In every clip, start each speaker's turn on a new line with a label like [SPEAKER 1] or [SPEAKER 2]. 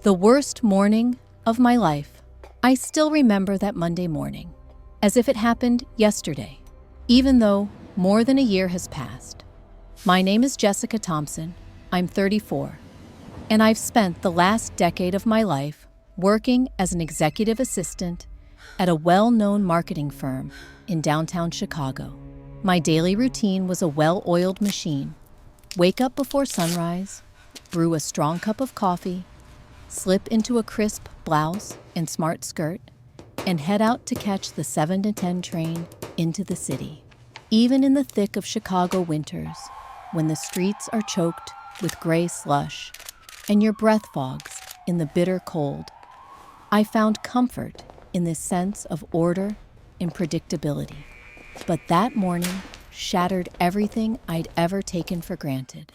[SPEAKER 1] The worst morning of my life. I still remember that Monday morning, as if it happened yesterday, even though more than a year has passed. My name is Jessica Thompson. I'm 34, and I've spent the last decade of my life working as an executive assistant at a well-known marketing firm in downtown Chicago. My daily routine was a well-oiled machine. Wake up before sunrise, brew a strong cup of coffee, slip into a crisp blouse and smart skirt, and head out to catch the 7 to 10 train into the city. Even in the thick of Chicago winters, when the streets are choked with gray slush and your breath fogs in the bitter cold, I found comfort in this sense of order and predictability. But that morning shattered everything I'd ever taken for granted.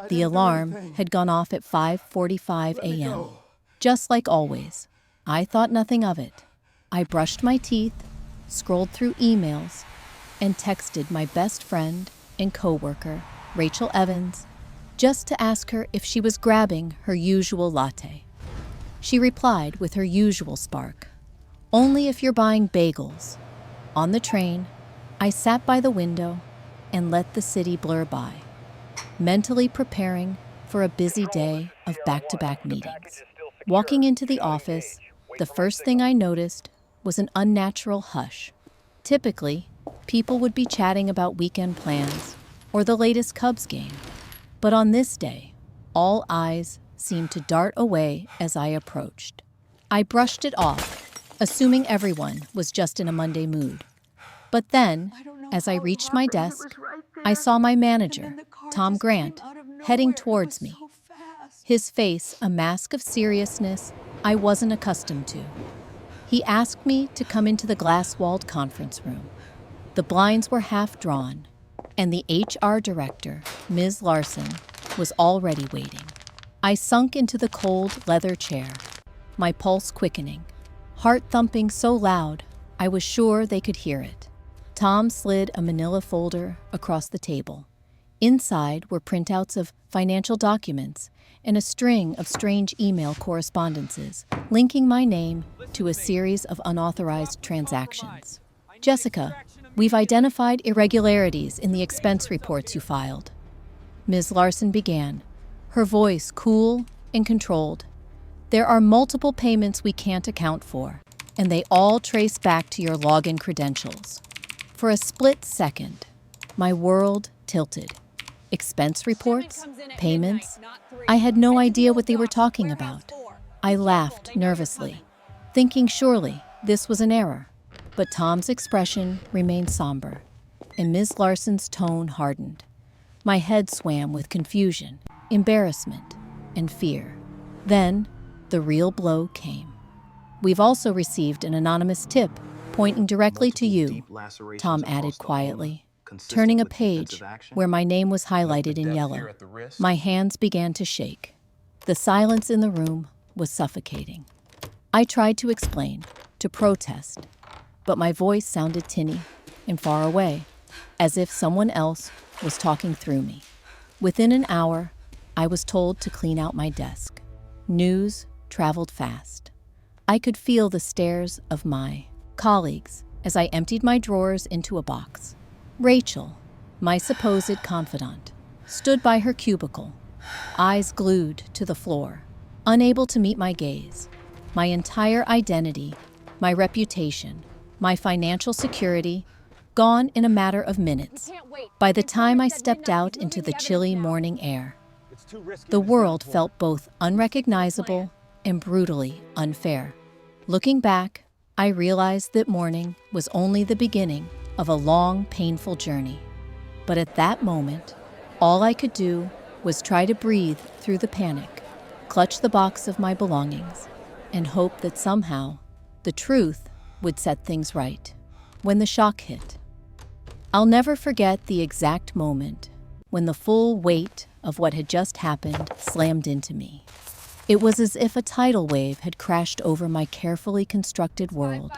[SPEAKER 1] The alarm had gone off at 5:45 a.m. Just like always, I thought nothing of it. I brushed my teeth, scrolled through emails, and texted my best friend and coworker, Rachel Evans, just to ask her if she was grabbing her usual latte. She replied with her usual spark, "Only if you're buying bagels." On the train, I sat by the window and let the city blur by, mentally preparing for a busy day of back-to-back meetings. Walking into the office, the first thing I noticed was an unnatural hush. Typically, people would be chatting about weekend plans or the latest Cubs game. But on this day, all eyes seemed to dart away as I approached. I brushed it off, assuming everyone was just in a Monday mood. But then, as I reached my desk, I saw my manager, Tom Grant, heading towards me. His face a mask of seriousness I wasn't accustomed to. He asked me to come into the glass-walled conference room. The blinds were half drawn, and the HR director, Ms. Larson, was already waiting. I sunk into the cold leather chair, my pulse quickening, heart thumping so loud I was sure they could hear it. Tom slid a manila folder across the table. Inside were printouts of financial documents and a string of strange email correspondences linking my name to a series of unauthorized transactions. "Jessica, we've identified irregularities in the expense reports you filed," Ms. Larson began, her voice cool and controlled. "There are multiple payments we can't account for, and they all trace back to your login credentials." For a split second, my world tilted. Expense reports? Payments? I had no idea what they were talking about. I laughed nervously, thinking surely this was an error. But Tom's expression remained somber, and Ms. Larson's tone hardened. My head swam with confusion, embarrassment, and fear. Then, the real blow came. "We've also received an anonymous tip pointing directly to you," Tom added quietly, turning a page where my name was highlighted in yellow. My hands began to shake. The silence in the room was suffocating. I tried to explain, to protest, but my voice sounded tinny and far away, as if someone else was talking through me. Within an hour, I was told to clean out my desk. News traveled fast. I could feel the stares of my colleagues as I emptied my drawers into a box. Rachel, my supposed confidant, stood by her cubicle, eyes glued to the floor, unable to meet my gaze. My entire identity, my reputation, my financial security, gone in a matter of minutes. By the time I stepped out into the chilly morning air, the world felt both unrecognizable and brutally unfair. Looking back, I realized that morning was only the beginning of a long, painful journey. But at that moment, all I could do was try to breathe through the panic, clutch the box of my belongings, and hope that somehow the truth would set things right. When the shock hit, I'll never forget the exact moment when the full weight of what had just happened slammed into me. It was as if a tidal wave had crashed over my carefully constructed world,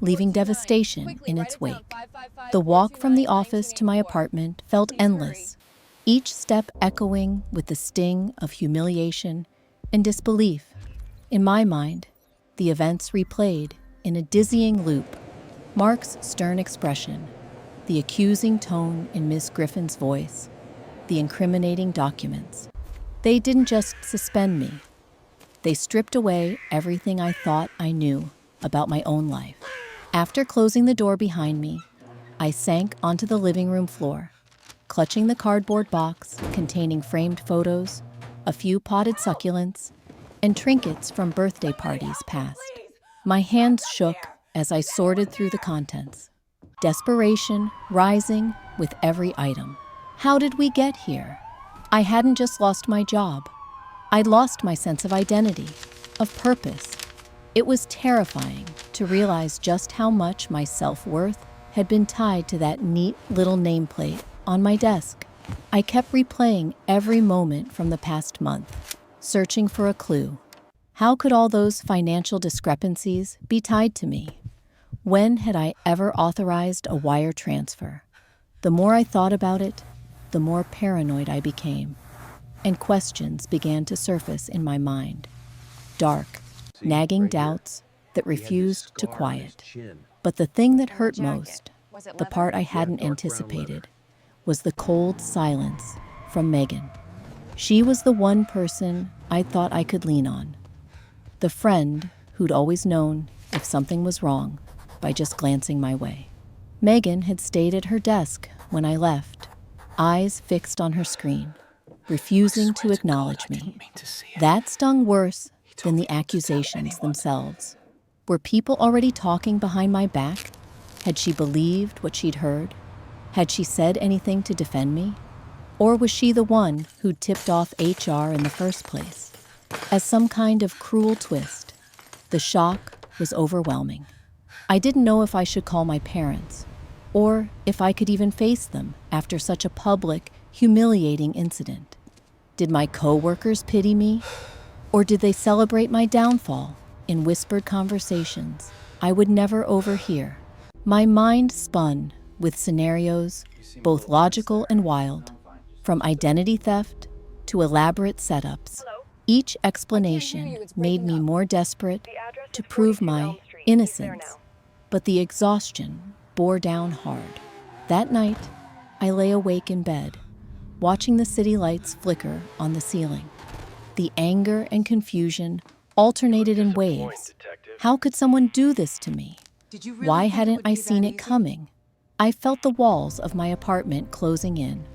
[SPEAKER 1] leaving devastation in its wake. The walk from the office to my apartment felt endless, each step echoing with the sting of humiliation and disbelief. In my mind, the events replayed in a dizzying loop. Mark's stern expression, the accusing tone in Miss Griffin's voice, the incriminating documents. They didn't just suspend me. They stripped away everything I thought I knew about my own life. After closing the door behind me, I sank onto the living room floor, clutching the cardboard box containing framed photos, a few potted succulents, and trinkets from birthday parties past. My hands shook as I sorted through the contents, desperation rising with every item. How did we get here? I hadn't just lost my job. I'd lost my sense of identity, of purpose. It was terrifying to realize just how much my self-worth had been tied to that neat little nameplate on my desk. I kept replaying every moment from the past month, searching for a clue. How could all those financial discrepancies be tied to me? When had I ever authorized a wire transfer? The more I thought about it, the more paranoid I became, and questions began to surface in my mind. Dark, nagging doubts that refused to quiet. But the thing that hurt most, the part I hadn't anticipated, was the cold silence from Megan. She was the one person I thought I could lean on. The friend who'd always known if something was wrong by just glancing my way. Megan had stayed at her desk when I left, eyes fixed on her screen, refusing to acknowledge me. That stung worse than the accusations themselves. Were people already talking behind my back? Had she believed what she'd heard? Had she said anything to defend me? Or was she the one who'd tipped off HR in the first place? As some kind of cruel twist, the shock was overwhelming. I didn't know if I should call my parents, or if I could even face them after such a public, humiliating incident. Did my coworkers pity me? Or did they celebrate my downfall in whispered conversations I would never overhear? My mind spun with scenarios, both logical and wild, from identity theft to elaborate setups. Each explanation made me more desperate to prove my innocence, but the exhaustion bore down hard. That night, I lay awake in bed, watching the city lights flicker on the ceiling. The anger and confusion alternated in waves. How could someone do this to me? Why hadn't I seen it coming? I felt the walls of my apartment closing in,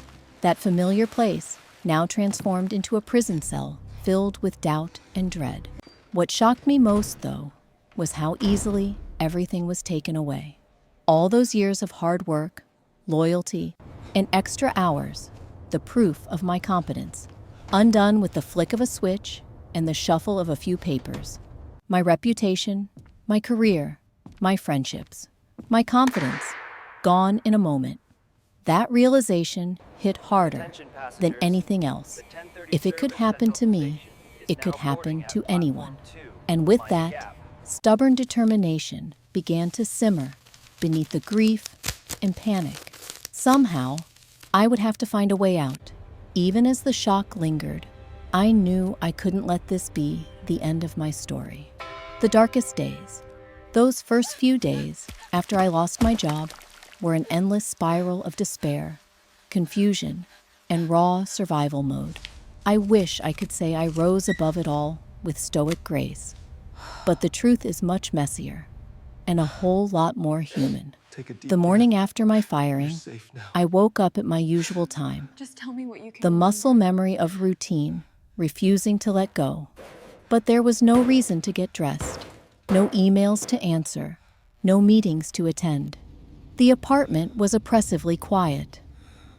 [SPEAKER 1] that familiar place now transformed into a prison cell filled with doubt and dread. What shocked me most, though, was how easily everything was taken away. All those years of hard work, loyalty, and extra hours, the proof of my competence, undone with the flick of a switch and the shuffle of a few papers. My reputation, my career, my friendships, my confidence, gone in a moment. That realization hit harder than anything else. If it could happen to me, it could happen to anyone. And with that, stubborn determination began to simmer beneath the grief and panic. Somehow, I would have to find a way out. Even as the shock lingered, I knew I couldn't let this be the end of my story. The darkest days, those first few days after I lost my job, were an endless spiral of despair, confusion, and raw survival mode. I wish I could say I rose above it all with stoic grace, but the truth is much messier and a whole lot more human. The morning after my firing, I woke up at my usual time.
[SPEAKER 2] Just tell me what you can
[SPEAKER 1] The muscle memory of routine, refusing to let go. But there was no reason to get dressed, no emails to answer, no meetings to attend. The apartment was oppressively quiet.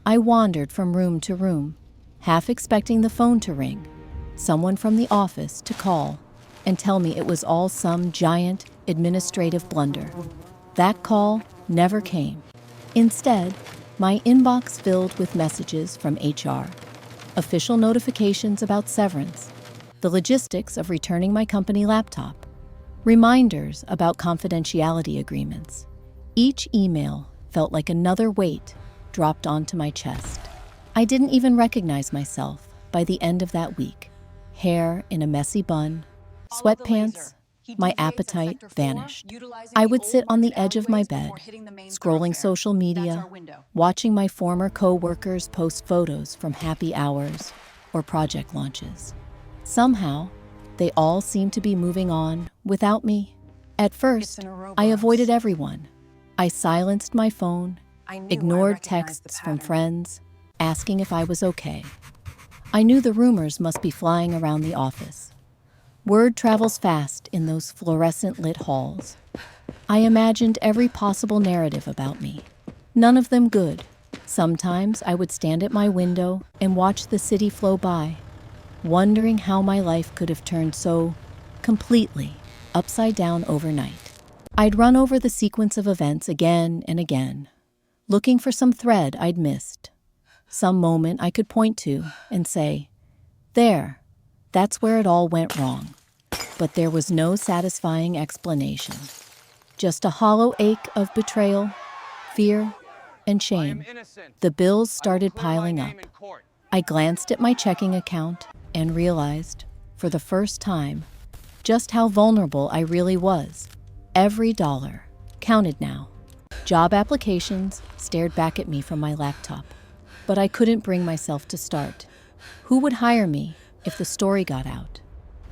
[SPEAKER 1] I wandered from room to room, half expecting the phone to ring, someone from the office to call and tell me it was all some giant administrative blunder. That call never came. Instead, my inbox filled with messages from HR, official notifications about severance, the logistics of returning my company laptop, reminders about confidentiality agreements. Each email felt like another weight dropped onto my chest. I didn't even recognize myself by the end of that week. Hair in a messy bun, sweatpants, my appetite vanished. I would sit on the edge of my bed, scrolling social media, watching my former co-workers post photos from happy hours or project launches. Somehow, they all seemed to be moving on without me. At first, I avoided everyone. I silenced my phone, ignored texts from friends, asking if I was okay. I knew the rumors must be flying around the office. Word travels fast in those fluorescent-lit halls. I imagined every possible narrative about me. None of them good. Sometimes I would stand at my window and watch the city flow by, wondering how my life could have turned so completely upside down overnight. I'd run over the sequence of events again and again, looking for some thread I'd missed, some moment I could point to and say, "There, that's where it all went wrong." But there was no satisfying explanation, just a hollow ache of betrayal, fear, and shame. The bills started piling up. I glanced at my checking account and realized, for the first time, just how vulnerable I really was. Every dollar counted now. Job applications stared back at me from my laptop, but I couldn't bring myself to start. Who would hire me if the story got out?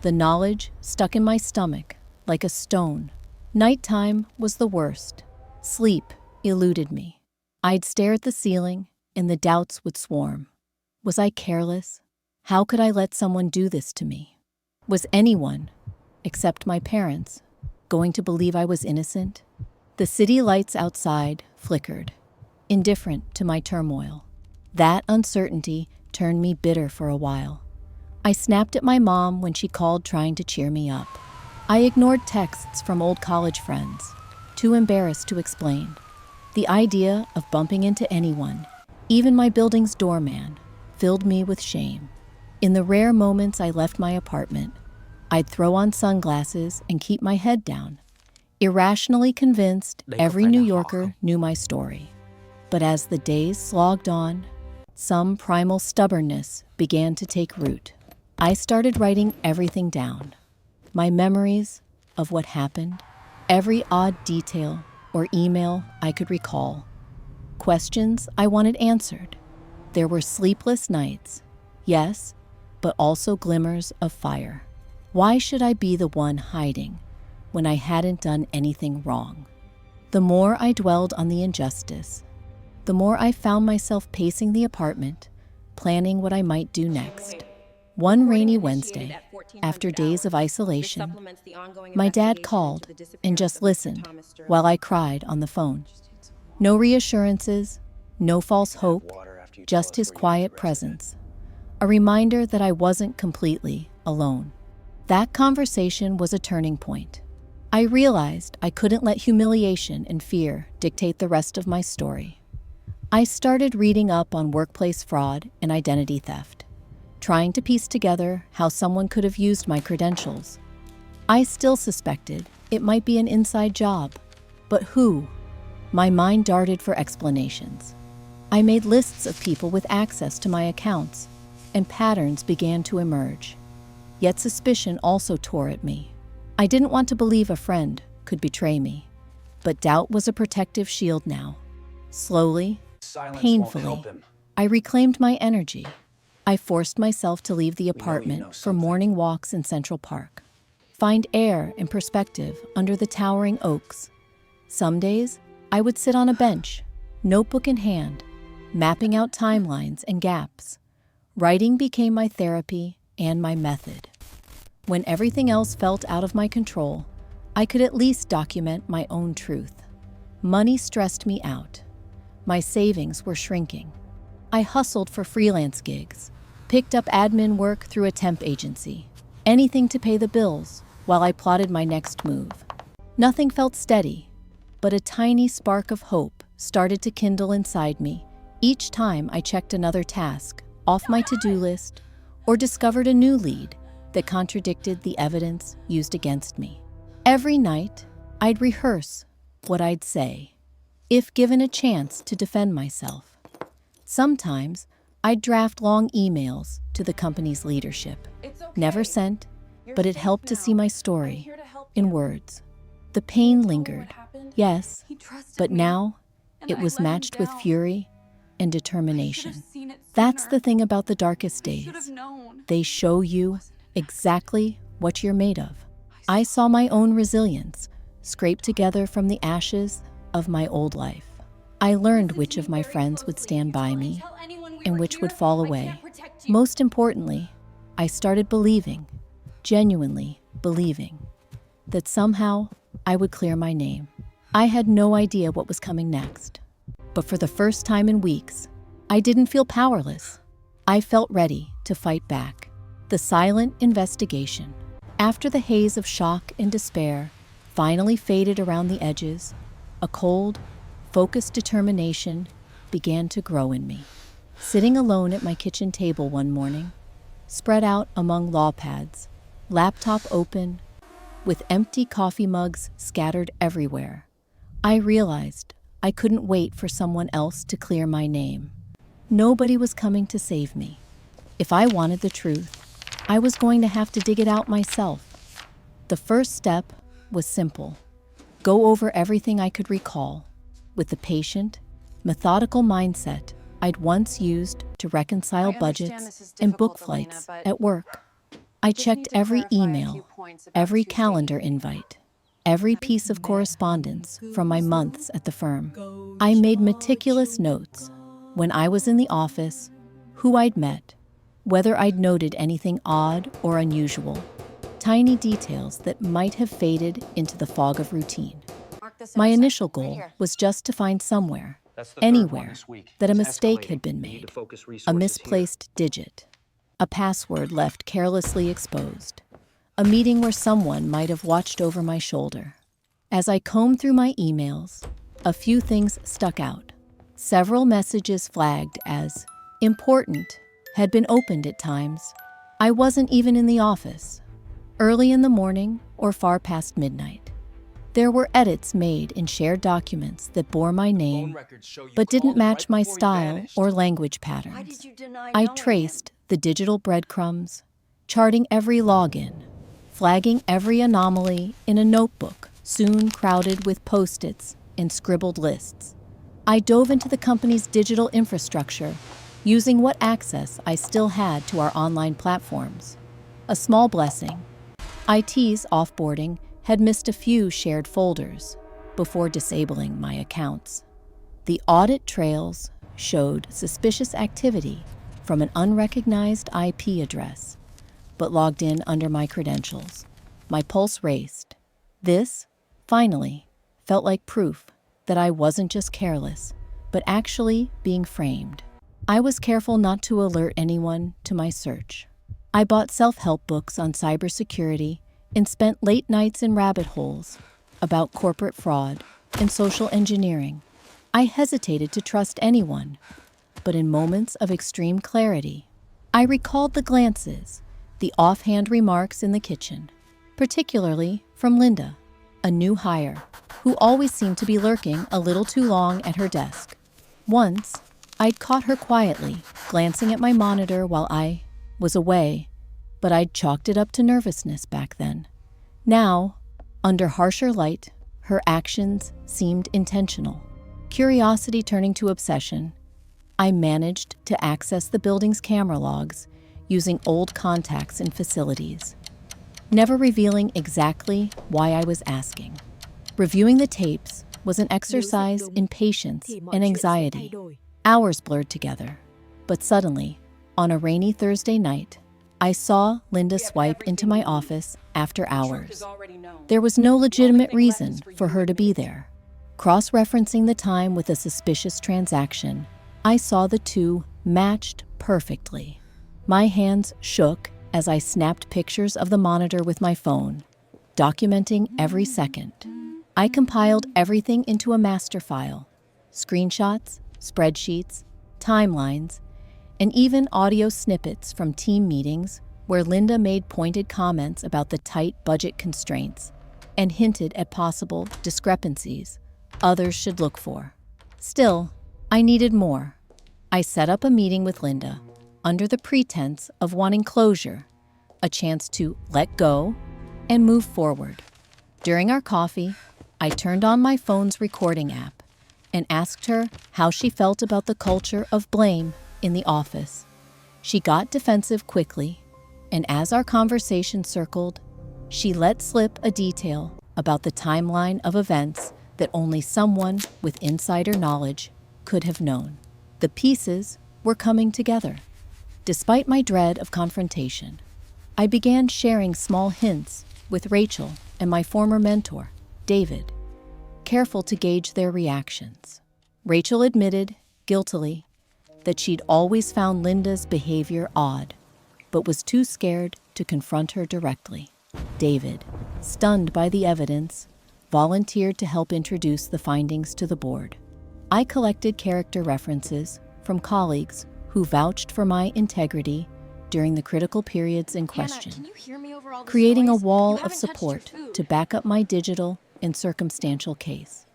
[SPEAKER 1] The knowledge stuck in my stomach like a stone. Nighttime was the worst. Sleep eluded me. I'd stare at the ceiling, and the doubts would swarm. Was I careless? How could I let someone do this to me? Was anyone, except my parents, going to believe I was innocent? The city lights outside flickered, indifferent to my turmoil. That uncertainty turned me bitter for a while. I snapped at my mom when she called trying to cheer me up. I ignored texts from old college friends, too embarrassed to explain. The idea of bumping into anyone, even my building's doorman, filled me with shame. In the rare moments I left my apartment, I'd throw on sunglasses and keep my head down, irrationally convinced every New Yorker knew my story. But as the days slogged on, some primal stubbornness began to take root. I started writing everything down. My memories of what happened, every odd detail or email I could recall. Questions I wanted answered. There were sleepless nights, yes, but also glimmers of fire. Why should I be the one hiding when I hadn't done anything wrong? The more I dwelled on the injustice, the more I found myself pacing the apartment, planning what I might do next. One rainy Wednesday, after days of isolation, my dad called and just listened while I cried on the phone. No reassurances, no false hope, just his quiet presence. A reminder that I wasn't completely alone. That conversation was a turning point. I realized I couldn't let humiliation and fear dictate the rest of my story. I started reading up on workplace fraud and identity theft, trying to piece together how someone could have used my credentials. I still suspected it might be an inside job, but who? My mind darted for explanations. I made lists of people with access to my accounts, and patterns began to emerge. Yet suspicion also tore at me. I didn't want to believe a friend could betray me, but doubt was a protective shield now. Slowly, painfully, I reclaimed my energy. I forced myself to leave the apartment for morning walks in Central Park, find air and perspective under the towering oaks. Some days, I would sit on a bench, notebook in hand, mapping out timelines and gaps. Writing became my therapy and my method. When everything else felt out of my control, I could at least document my own truth. Money stressed me out. My savings were shrinking. I hustled for freelance gigs, picked up admin work through a temp agency, anything to pay the bills while I plotted my next move. Nothing felt steady, but a tiny spark of hope started to kindle inside me each time I checked another task off my to-do list or discovered a new lead that contradicted the evidence used against me. Every night, I'd rehearse what I'd say, if given a chance to defend myself. Sometimes, I'd draft long emails to the company's leadership, never sent, but it helped to see my story in words. The pain lingered, yes, but now it was matched with fury and determination. That's the thing about the darkest days. They show you exactly what you're made of. I saw my own resilience scraped together from the ashes of my old life. I learned which of my friends would stand by me and which would fall away. Most importantly, I started believing, genuinely believing, that somehow I would clear my name. I had no idea what was coming next. But for the first time in weeks, I didn't feel powerless. I felt ready to fight back. The silent investigation, after the haze of shock and despair finally faded around the edges, a cold, focused determination began to grow in me. Sitting alone at my kitchen table one morning, spread out among law pads, laptop open, with empty coffee mugs scattered everywhere, I realized I couldn't wait for someone else to clear my name. Nobody was coming to save me. If I wanted the truth, I was going to have to dig it out myself. The first step was simple: go over everything I could recall with the patient, methodical mindset I'd once used to reconcile budgets and book flights at work. I checked every email, every calendar invite, every piece of correspondence from my months at the firm. I made meticulous notes when I was in the office, who I'd met, whether I'd noted anything odd or unusual, tiny details that might have faded into the fog of routine. My initial goal was just to find somewhere, anywhere, that a mistake had been made, a misplaced digit, a password left carelessly exposed, a meeting where someone might have watched over my shoulder. As I combed through my emails, a few things stuck out. Several messages flagged as important had been opened at times. I wasn't even in the office, early in the morning or far past midnight. There were edits made in shared documents that bore my name, but didn't match my style or language patterns. I traced the digital breadcrumbs, charting every login, flagging every anomaly in a notebook soon crowded with Post-its and scribbled lists. I dove into the company's digital infrastructure, using what access I still had to our online platforms. A small blessing. IT's offboarding had missed a few shared folders before disabling my accounts. The audit trails showed suspicious activity from an unrecognized IP address, but logged in under my credentials. My pulse raced. This, finally, felt like proof that I wasn't just careless, but actually being framed. I was careful not to alert anyone to my search. I bought self-help books on cybersecurity and spent late nights in rabbit holes about corporate fraud and social engineering. I hesitated to trust anyone, but in moments of extreme clarity, I recalled the glances, the offhand remarks in the kitchen, particularly from Linda, a new hire, who always seemed to be lurking a little too long at her desk. Once, I'd caught her quietly glancing at my monitor while I was away, but I'd chalked it up to nervousness back then. Now, under harsher light, her actions seemed intentional. Curiosity turning to obsession, I managed to access the building's camera logs using old contacts in facilities, never revealing exactly why I was asking. Reviewing the tapes was an exercise in patience and anxiety. Hours blurred together, but suddenly, on a rainy Thursday night, I saw Linda swipe into my office after hours. There was no legitimate reason for her to be there. Cross-referencing the time with a suspicious transaction, I saw the two matched perfectly. My hands shook as I snapped pictures of the monitor with my phone, documenting every second. I compiled everything into a master file: screenshots, spreadsheets, timelines, and even audio snippets from team meetings where Linda made pointed comments about the tight budget constraints and hinted at possible discrepancies others should look for. Still, I needed more. I set up a meeting with Linda under the pretense of wanting closure, a chance to let go and move forward. During our coffee, I turned on my phone's recording app and asked her how she felt about the culture of blame in the office. She got defensive quickly, and as our conversation circled, she let slip a detail about the timeline of events that only someone with insider knowledge could have known. The pieces were coming together. Despite my dread of confrontation, I began sharing small hints with Rachel and my former mentor, David, careful to gauge their reactions. Rachel admitted, guiltily, that she'd always found Linda's behavior odd, but was too scared to confront her directly. David, stunned by the evidence, volunteered to help introduce the findings to the board. I collected character references from colleagues who vouched for my integrity during the critical periods in question, creating a wall of support to back up my digital and circumstantial case.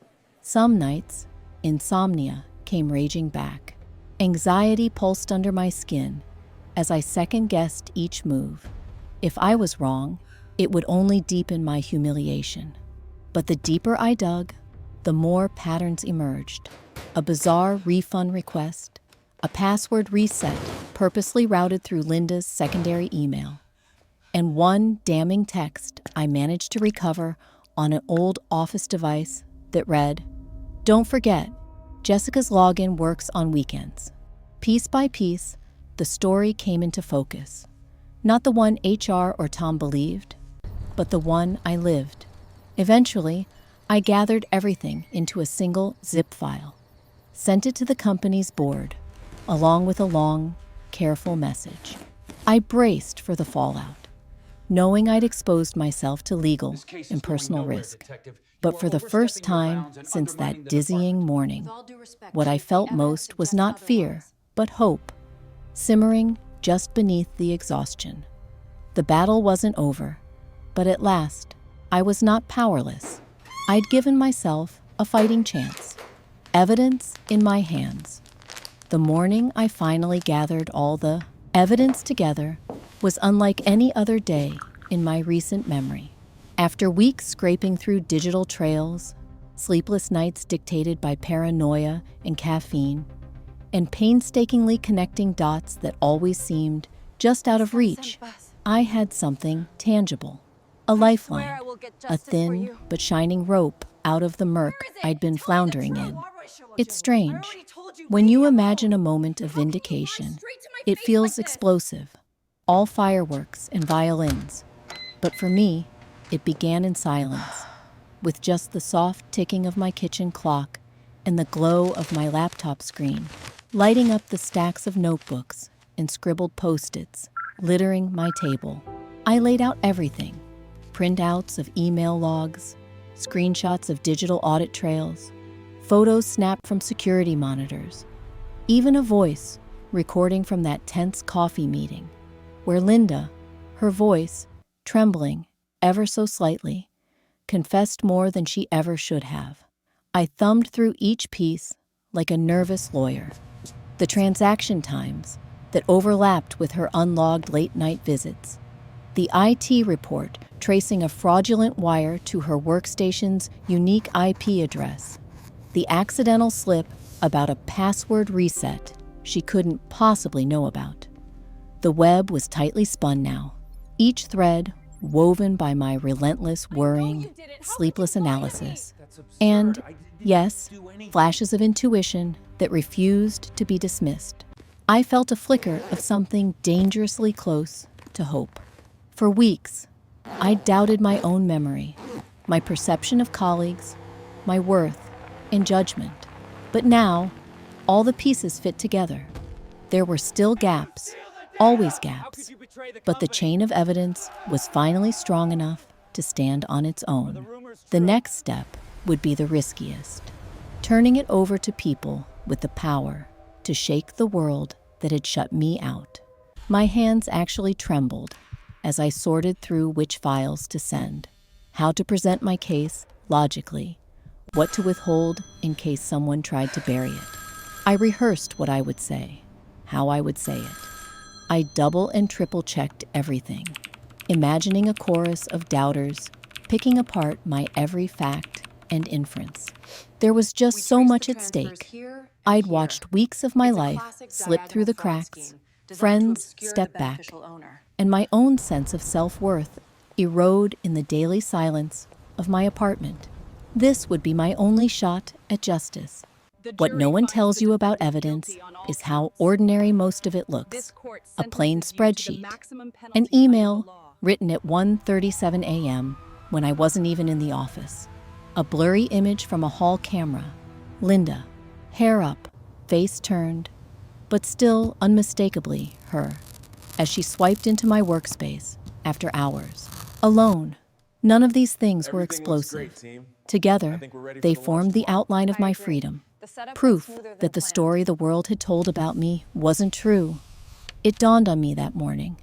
[SPEAKER 1] Some nights, insomnia came raging back. Anxiety pulsed under my skin as I second-guessed each move. If I was wrong, it would only deepen my humiliation. But the deeper I dug, the more patterns emerged. A bizarre refund request, a password reset purposely routed through Linda's secondary email, and one damning text I managed to recover on an old office device that read, "Don't forget, Jessica's login works on weekends." Piece by piece, the story came into focus. Not the one HR or Tom believed, but the one I lived. Eventually, I gathered everything into a single zip file, sent it to the company's board, along with a long, careful message. I braced for the fallout, knowing I'd exposed myself to legal and personal risk. But for the first time since that dizzying morning, what I felt most was not fear, but hope, simmering just beneath the exhaustion. The battle wasn't over, but at last, I was not powerless. I'd given myself a fighting chance. Evidence in my hands. The morning I finally gathered all the evidence together was unlike any other day in my recent memory. After weeks scraping through digital trails, sleepless nights dictated by paranoia and caffeine, and painstakingly connecting dots that always seemed just out of reach, I had something tangible. A lifeline, a thin but shining rope out of the murk I'd been floundering in. It's strange. When you imagine a moment of vindication, it feels explosive, all fireworks and violins. But for me, it began in silence, with just the soft ticking of my kitchen clock and the glow of my laptop screen, lighting up the stacks of notebooks and scribbled Post-its littering my table. I laid out everything: printouts of email logs, screenshots of digital audit trails, photos snapped from security monitors, even a voice recording from that tense coffee meeting, where Linda, her voice trembling ever so slightly, confessed more than she ever should have. I thumbed through each piece like a nervous lawyer. The transaction times that overlapped with her unlogged late-night visits, the IT report tracing a fraudulent wire to her workstation's unique IP address, the accidental slip about a password reset she couldn't possibly know about. The web was tightly spun now, each thread woven by my relentless worrying, sleepless analysis. And, yes, flashes of intuition that refused to be dismissed. I felt a flicker of something dangerously close to hope. For weeks, I doubted my own memory, my perception of colleagues, my worth, and judgment. But now, all the pieces fit together. There were still gaps, always gaps, but the chain of evidence was finally strong enough to stand on its own. The next step would be the riskiest, turning it over to people with the power to shake the world that had shut me out. My hands actually trembled as I sorted through which files to send, how to present my case logically, what to withhold in case someone tried to bury it. I rehearsed what I would say, how I would say it. I double and triple checked everything, imagining a chorus of doubters picking apart my every fact and inference. There was just so much at stake. I'd watched weeks of my life slip through the cracks, friends step back, and my own sense of self-worth erode in the daily silence of my apartment. This would be my only shot at justice. What no one tells you about evidence is how ordinary most of it looks. A plain spreadsheet, an email written at 1:37 a.m. when I wasn't even in the office, a blurry image from a hall camera, Linda, hair up, face turned, but still unmistakably her, as she swiped into my workspace after hours. Alone, none of these things were explosive. Together, they formed the outline of my freedom, proof that the story the world had told about me wasn't true. It dawned on me that morning.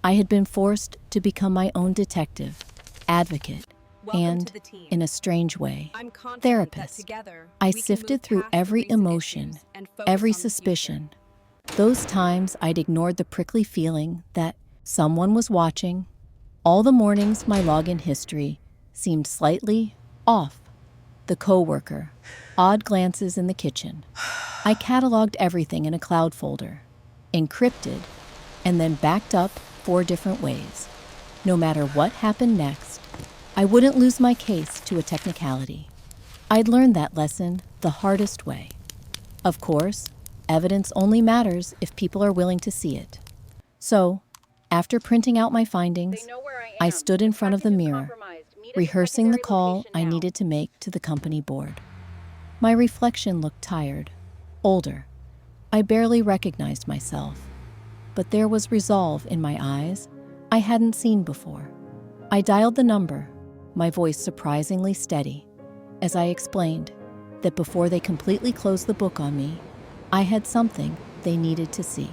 [SPEAKER 1] I had been forced to become my own detective, advocate, and, in a strange way, therapist. I sifted through every emotion, every suspicion. Those times I'd ignored the prickly feeling that someone was watching. All the mornings my login history seemed slightly off. The coworker, odd glances in the kitchen. I cataloged everything in a cloud folder, encrypted, and then backed up 4 different ways. No matter what happened next, I wouldn't lose my case to a technicality. I'd learned that lesson the hardest way. Of course, evidence only matters if people are willing to see it. So, after printing out my findings, I stood in front of the mirror, rehearsing the call I needed to make to the company board. My reflection looked tired, older. I barely recognized myself, but there was resolve in my eyes I hadn't seen before. I dialed the number, my voice surprisingly steady, as I explained that before they completely closed the book on me, I had something they needed to see.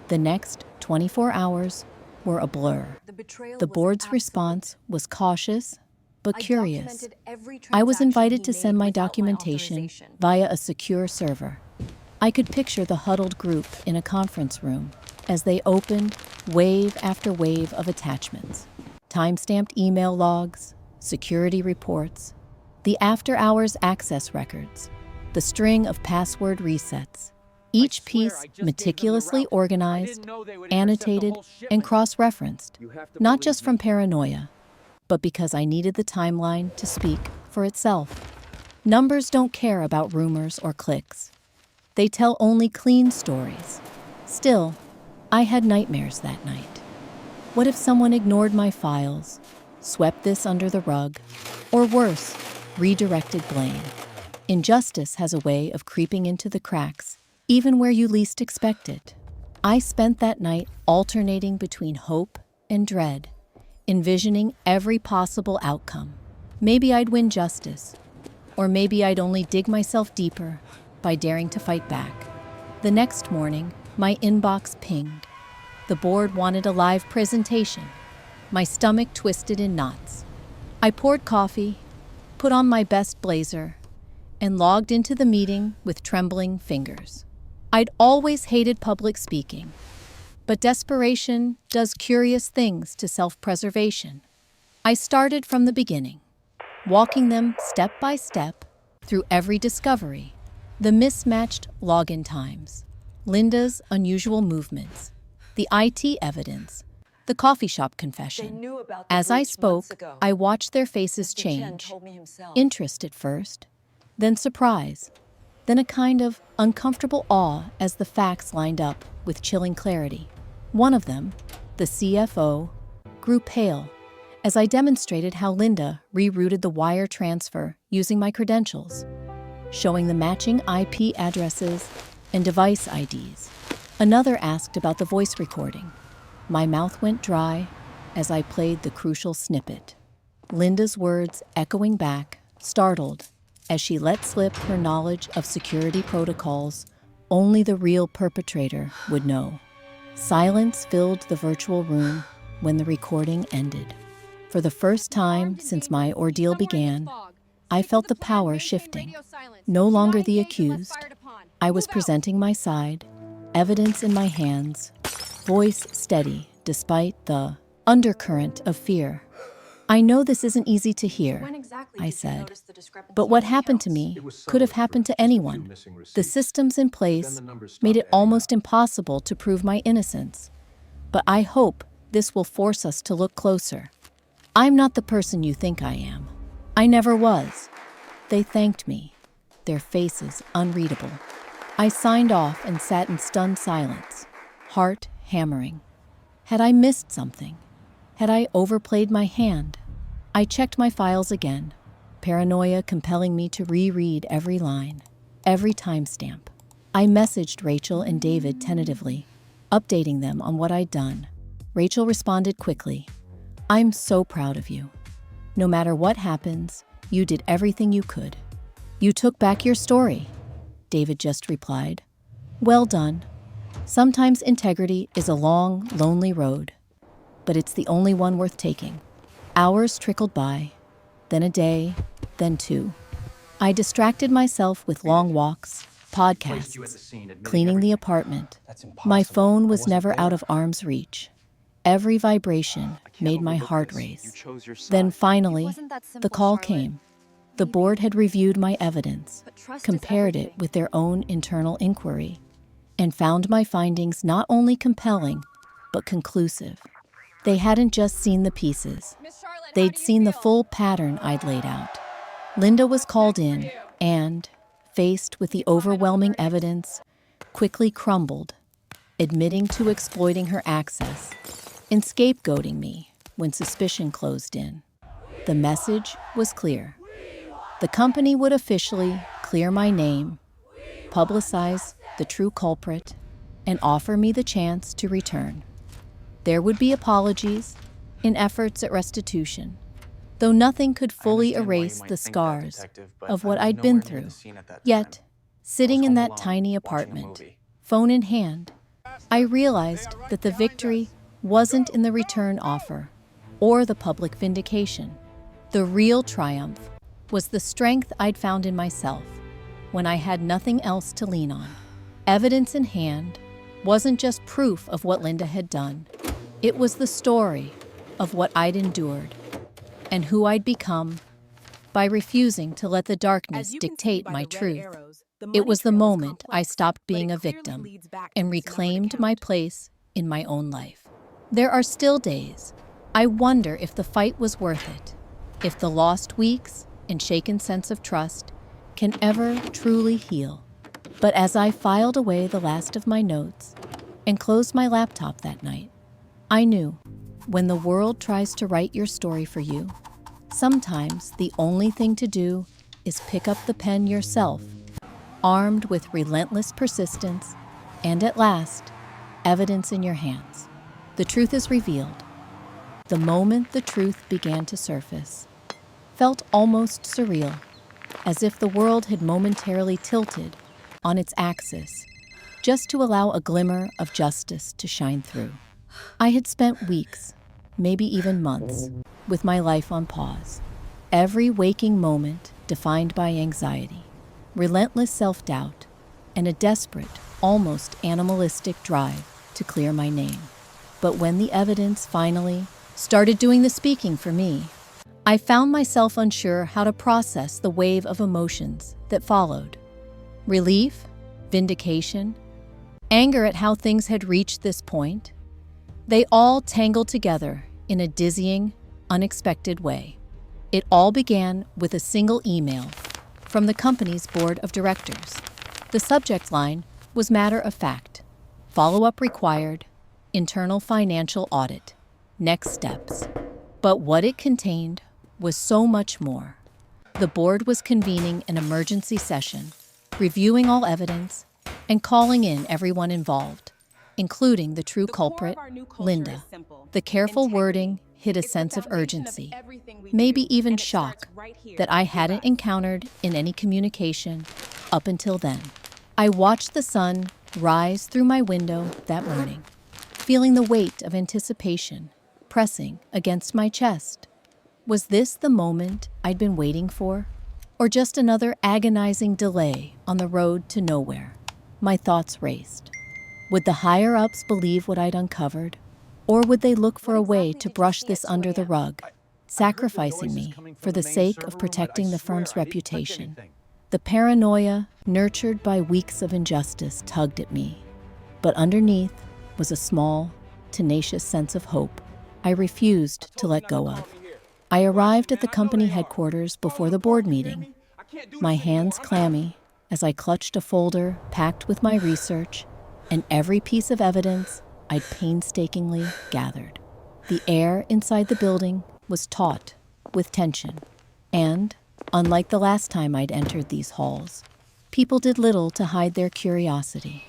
[SPEAKER 1] The next 24 hours were a blur. The board's response was cautious but curious. I was invited to send my documentation via a secure server. I could picture the huddled group in a conference room as they opened wave after wave of attachments. Time-stamped email logs, security reports, the after-hours access records, the string of password resets. Each piece meticulously organized, annotated, and cross-referenced, not just from paranoia, but because I needed the timeline to speak for itself. Numbers don't care about rumors or clicks. They tell only clean stories. Still, I had nightmares that night. What if someone ignored my files, swept this under the rug, or worse, redirected blame? Injustice has a way of creeping into the cracks, even where you least expect it. I spent that night alternating between hope and dread, envisioning every possible outcome. Maybe I'd win justice, or maybe I'd only dig myself deeper by daring to fight back. The next morning, my inbox pinged. The board wanted a live presentation. My stomach twisted in knots. I poured coffee, put on my best blazer, and logged into the meeting with trembling fingers. I'd always hated public speaking, but desperation does curious things to self-preservation. I started from the beginning, walking them step by step through every discovery, the mismatched login times, Linda's unusual movements, the IT evidence, the coffee shop confession. As I spoke, I watched their faces change. Interest at first, then surprise, then a kind of uncomfortable awe as the facts lined up with chilling clarity. One of them, the CFO, grew pale as I demonstrated how Linda rerouted the wire transfer using my credentials, showing the matching IP addresses and device IDs. Another asked about the voice recording. My mouth went dry as I played the crucial snippet. Linda's words echoing back, startled, as she let slip her knowledge of security protocols only the real perpetrator would know. Silence filled the virtual room when the recording ended. For the first time since my ordeal began, I felt the power shifting. No longer the accused, I was presenting my side, evidence in my hands, voice steady despite the undercurrent of fear. I know this isn't easy to hear,
[SPEAKER 2] When exactly
[SPEAKER 1] I
[SPEAKER 2] did you
[SPEAKER 1] said.
[SPEAKER 2] notice the discrepancy
[SPEAKER 1] But what
[SPEAKER 2] in
[SPEAKER 1] happened to
[SPEAKER 2] accounts?
[SPEAKER 1] me
[SPEAKER 3] It was
[SPEAKER 1] could have
[SPEAKER 3] subtle at
[SPEAKER 1] happened
[SPEAKER 3] first,
[SPEAKER 1] to
[SPEAKER 3] just a few
[SPEAKER 1] anyone.
[SPEAKER 3] missing
[SPEAKER 1] The
[SPEAKER 3] receipts.
[SPEAKER 1] systems in
[SPEAKER 3] Then
[SPEAKER 1] place
[SPEAKER 3] the numbers
[SPEAKER 1] made
[SPEAKER 3] stopped
[SPEAKER 1] it
[SPEAKER 3] adding
[SPEAKER 1] almost
[SPEAKER 3] up.
[SPEAKER 1] impossible to prove my innocence. But I hope this will force us to look closer. I'm not the person you think I am. I never was. They thanked me, their faces unreadable. I signed off and sat in stunned silence, heart hammering. Had I missed something? Had I overplayed my hand? I checked my files again, paranoia compelling me to reread every line, every timestamp. I messaged Rachel and David tentatively, updating them on what I'd done. Rachel responded quickly. "I'm so proud of you. No matter what happens, you did everything you could. You took back your story." David just replied, "Well done. Sometimes integrity is a long, lonely road, but it's the only one worth taking." Hours trickled by, then a day, then two. I distracted myself with long walks, podcasts, cleaning the apartment. My phone was never out of arm's reach. Every vibration made my heart race. Then finally,
[SPEAKER 2] Wasn't that
[SPEAKER 1] the
[SPEAKER 2] simple,
[SPEAKER 1] call
[SPEAKER 2] Charlotte?
[SPEAKER 1] came. The board had reviewed my evidence,
[SPEAKER 2] But trust is
[SPEAKER 1] compared it
[SPEAKER 2] everything.
[SPEAKER 1] with their own internal inquiry, and found my findings not only compelling, but conclusive. They hadn't just seen the pieces. They'd seen the full pattern I'd laid out. Linda was called in and, faced with the overwhelming evidence, quickly crumbled, admitting to exploiting her access and scapegoating me when suspicion closed in. The message was clear. The company would officially clear my name, publicize the true culprit, and offer me the chance to return. There would be apologies and efforts at restitution, though nothing could fully erase the scars of what I'd been through. Yet, sitting in that tiny apartment, phone in hand, I realized that the victory wasn't in the return offer or the public vindication. The real triumph was the strength I'd found in myself when I had nothing else to lean on. Evidence in hand wasn't just proof of what Linda had done. It was the story of what I'd endured and who I'd become by refusing to let the darkness dictate my truth. It was the moment I stopped being a victim and reclaimed my place in my own life. There are still days I wonder if the fight was worth it, if the lost weeks and shaken sense of trust can ever truly heal. But as I filed away the last of my notes and closed my laptop that night, I knew when the world tries to write your story for you, sometimes the only thing to do is pick up the pen yourself, armed with relentless persistence, and at last, evidence in your hands. The truth is revealed. The moment the truth began to surface, felt almost surreal, as if the world had momentarily tilted on its axis, just to allow a glimmer of justice to shine through. I had spent weeks, maybe even months, with my life on pause. Every waking moment defined by anxiety, relentless self-doubt, and a desperate, almost animalistic drive to clear my name. But when the evidence finally started doing the speaking for me, I found myself unsure how to process the wave of emotions that followed. Relief, vindication, anger at how things had reached this point. They all tangled together in a dizzying, unexpected way. It all began with a single email from the company's board of directors. The subject line was matter of fact: follow-up required, internal financial audit, next steps. But what it contained was so much more. The board was convening an emergency session, reviewing all evidence, and calling in everyone involved, including the true culprit, Linda. The careful wording hid a sense of urgency, maybe even shock, that I hadn't encountered in any communication up until then. I watched the sun rise through my window that morning, feeling the weight of anticipation pressing against my chest. Was this the moment I'd been waiting for, or just another agonizing delay on the road to nowhere? My thoughts raced. Would the higher-ups believe what I'd uncovered, Or would they look for a way to brush this under the rug, sacrificing me for the sake of protecting the firm's reputation? The paranoia, nurtured by weeks of injustice, tugged at me. But underneath was a small, tenacious sense of hope I refused to let go of. I arrived at the company headquarters before the board meeting, my hands clammy as I clutched a folder packed with my research and every piece of evidence I'd painstakingly gathered. The air inside the building was taut with tension, and, unlike the last time I'd entered these halls, people did little to hide their curiosity.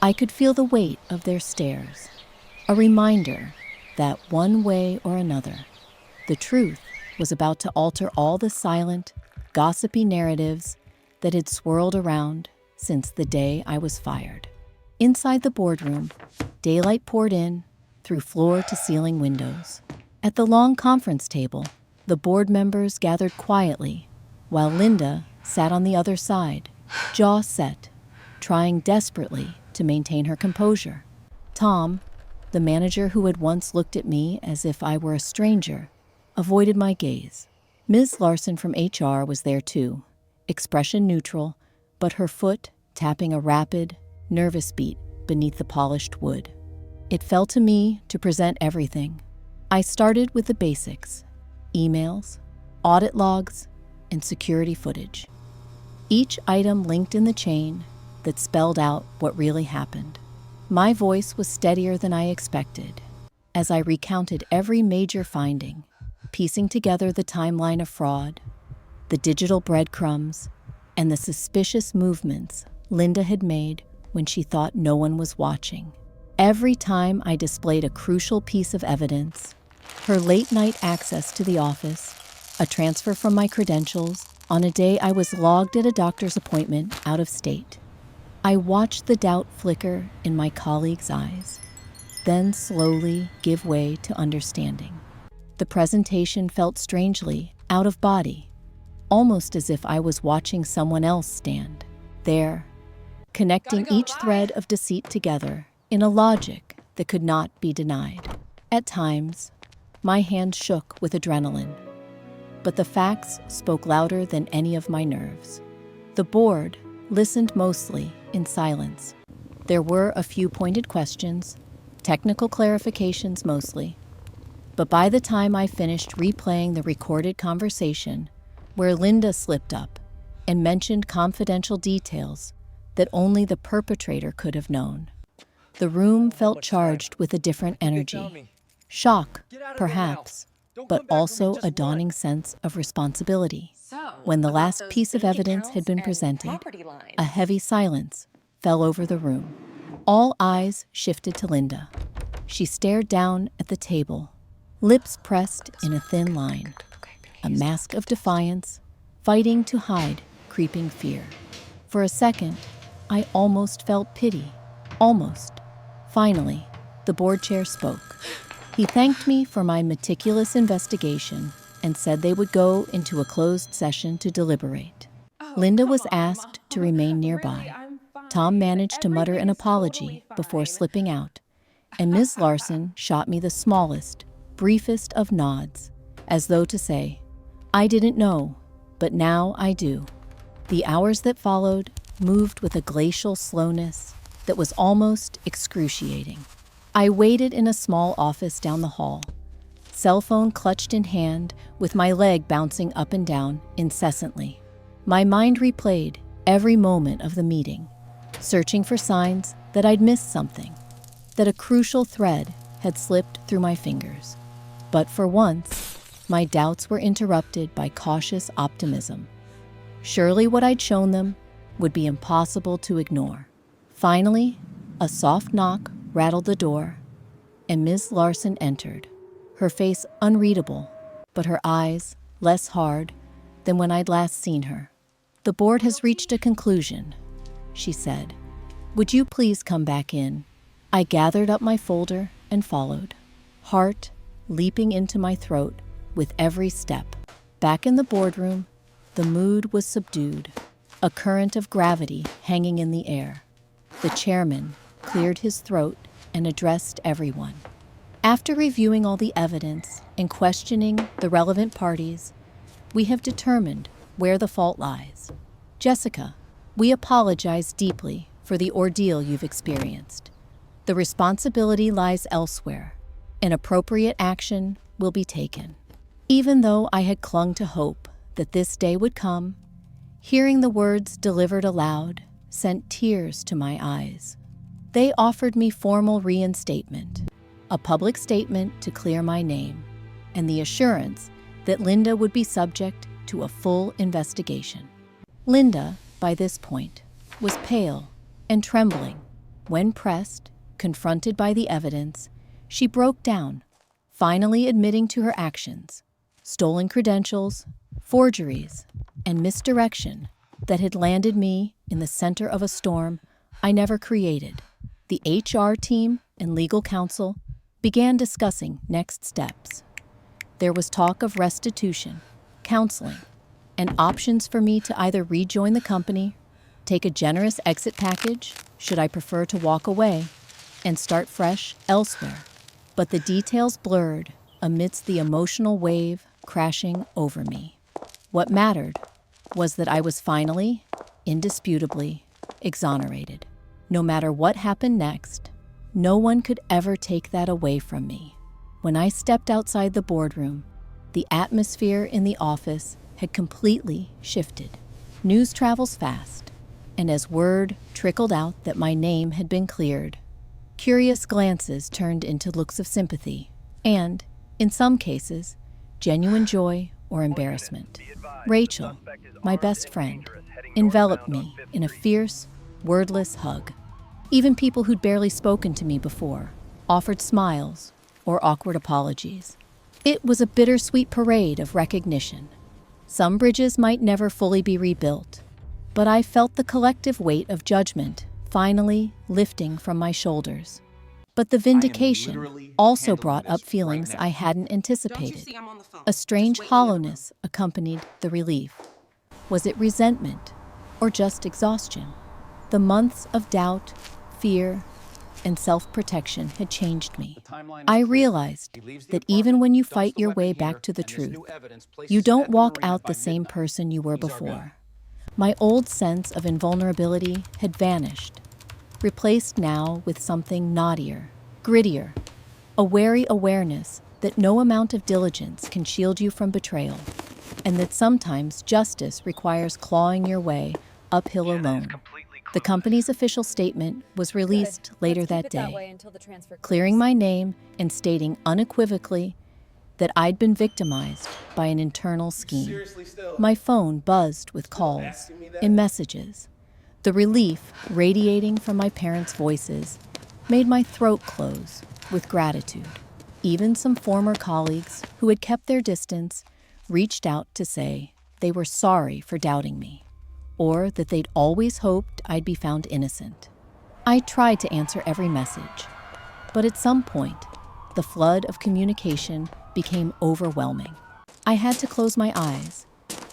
[SPEAKER 1] I could feel the weight of their stares, a reminder that one way or another, the truth was about to alter all the silent, gossipy narratives that had swirled around since the day I was fired. Inside the boardroom, daylight poured in through floor-to-ceiling windows. At the long conference table, the board members gathered quietly, while Linda sat on the other side, jaw set, trying desperately to maintain her composure. Tom, the manager who had once looked at me as if I were a stranger, avoided my gaze. Ms. Larson from HR was there too, expression neutral, but her foot tapping a rapid, nervous beat beneath the polished wood. It fell to me to present everything. I started with the basics: emails, audit logs, and security footage. Each item linked in the chain that spelled out what really happened. My voice was steadier than I expected as I recounted every major finding, piecing together the timeline of fraud, the digital breadcrumbs, and the suspicious movements Linda had made when she thought no one was watching. Every time I displayed a crucial piece of evidence, her late-night access to the office, a transfer from my credentials on a day I was logged at a doctor's appointment out of state, I watched the doubt flicker in my colleagues' eyes, then slowly give way to understanding. The presentation felt strangely out of body, almost as if I was watching someone else stand there, connecting each thread of deceit together in a logic that could not be denied. At times, my hand shook with adrenaline, but the facts spoke louder than any of my nerves. The board listened mostly in silence. There were a few pointed questions, technical clarifications mostly, but by the time I finished replaying the recorded conversation, where Linda slipped up and mentioned confidential details that only the perpetrator could have known, the room felt charged with a different energy. Shock, perhaps, but also a dawning sense of responsibility. When the last piece of evidence had been presented, a heavy silence fell over the room. All eyes shifted to Linda. She stared down at the table, lips pressed in a thin line, a mask of defiance, fighting to hide creeping fear. For a second, I almost felt pity. Almost. Finally, the board chair spoke. He thanked me for my meticulous investigation and said they would go into a closed session to deliberate. Linda was asked to remain nearby. Tom managed to mutter an apology before slipping out, and Ms. Larson shot me the smallest, briefest of nods, as though to say, "I didn't know, but now I do." The hours that followed moved with a glacial slowness that was almost excruciating. I waited in a small office down the hall, cell phone clutched in hand, with my leg bouncing up and down incessantly. My mind replayed every moment of the meeting, searching for signs that I'd missed something, that a crucial thread had slipped through my fingers. But for once, my doubts were interrupted by cautious optimism. Surely what I'd shown them would be impossible to ignore. Finally, a soft knock rattled the door, and Ms. Larson entered, her face unreadable, but her eyes less hard than when I'd last seen her. "The board has reached a conclusion," she said. "Would you please come back in?" I gathered up my folder and followed, heart leaping into my throat with every step. Back in the boardroom, the mood was subdued, a current of gravity hanging in the air. The chairman cleared his throat and addressed everyone. After reviewing all the evidence and questioning the relevant parties, we have determined where the fault lies. Jessica, we apologize deeply for the ordeal you've experienced. The responsibility lies elsewhere, and appropriate action will be taken. Even though I had clung to hope that this day would come, hearing the words delivered aloud sent tears to my eyes. They offered me formal reinstatement, a public statement to clear my name, and the assurance that Linda would be subject to a full investigation. Linda, by this point, was pale and trembling. When pressed, confronted by the evidence, she broke down, finally admitting to her actions, stolen credentials, forgeries, and misdirection that had landed me in the center of a storm I never created. The HR team and legal counsel began discussing next steps. There was talk of restitution, counseling, and options for me to either rejoin the company, take a generous exit package, should I prefer to walk away, and start fresh elsewhere. But the details blurred amidst the emotional wave crashing over me. What mattered was that I was finally, indisputably, exonerated. No matter what happened next, no one could ever take that away from me. When I stepped outside the boardroom, the atmosphere in the office had completely shifted. News travels fast, and as word trickled out that my name had been cleared, curious glances turned into looks of sympathy and, in some cases, genuine joy or embarrassment. Rachel, my best friend, enveloped me in a fierce, wordless hug. Even people who'd barely spoken to me before offered smiles or awkward apologies. It was a bittersweet parade of recognition. Some bridges might never fully be rebuilt, but I felt the collective weight of judgment finally lifting from my shoulders. But the vindication also brought up feelings I hadn't anticipated. A strange hollowness accompanied the relief. Was it resentment or just exhaustion? The months of doubt, fear, and self-protection had changed me. I realized that even when you fight your way back to the truth, you don't walk out the same person you were before. My old sense of invulnerability had vanished, replaced now with something knottier, grittier, a wary awareness that no amount of diligence can shield you from betrayal, and that sometimes justice requires clawing your way uphill alone. The company's official statement was released later that day, clearing my name and stating unequivocally that I'd been victimized by an internal scheme. My phone buzzed with calls and messages. The relief radiating from my parents' voices made my throat close with gratitude. Even some former colleagues who had kept their distance reached out to say they were sorry for doubting me, or that they'd always hoped I'd be found innocent. I tried to answer every message, but at some point, the flood of communication became overwhelming. I had to close my eyes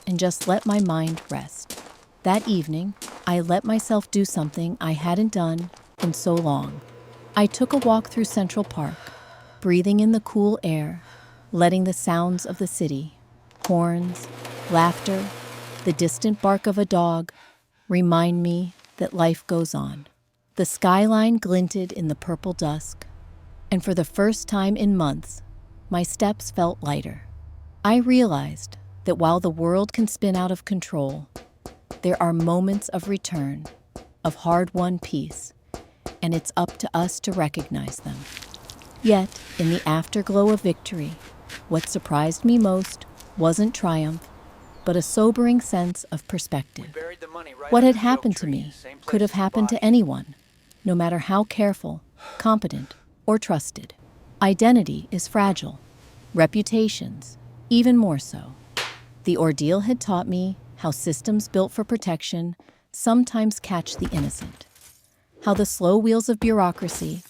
[SPEAKER 1] and just let my mind rest. That evening, I let myself do something I hadn't done in so long. I took a walk through Central Park, breathing in the cool air, letting the sounds of the city, horns, laughter, the distant bark of a dog, remind me that life goes on. The skyline glinted in the purple dusk, and for the first time in months, my steps felt lighter. I realized that while the world can spin out of control, there are moments of return, of hard-won peace, and it's up to us to recognize them. Yet, in the afterglow of victory, what surprised me most wasn't triumph, but a sobering sense of perspective. What had happened to me could have happened to anyone, no matter how careful, competent, or trusted. Identity is fragile. Reputations, even more so. The ordeal had taught me how systems built for protection sometimes catch the innocent, how the slow wheels of bureaucracy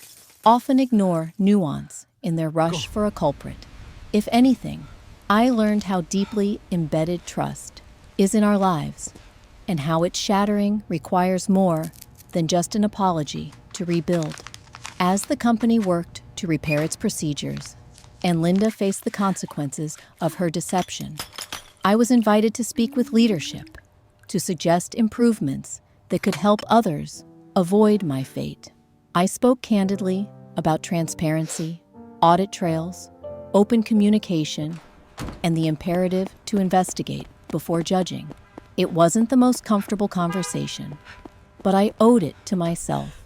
[SPEAKER 1] often ignore nuance in their rush for a culprit. If anything, I learned how deeply embedded trust is in our lives, and how its shattering requires more than just an apology to rebuild. As the company worked to repair its procedures, and Linda faced the consequences of her deception. I was invited to speak with leadership, to suggest improvements that could help others avoid my fate. I spoke candidly about transparency, audit trails, open communication, and the imperative to investigate before judging. It wasn't the most comfortable conversation, but I owed it to myself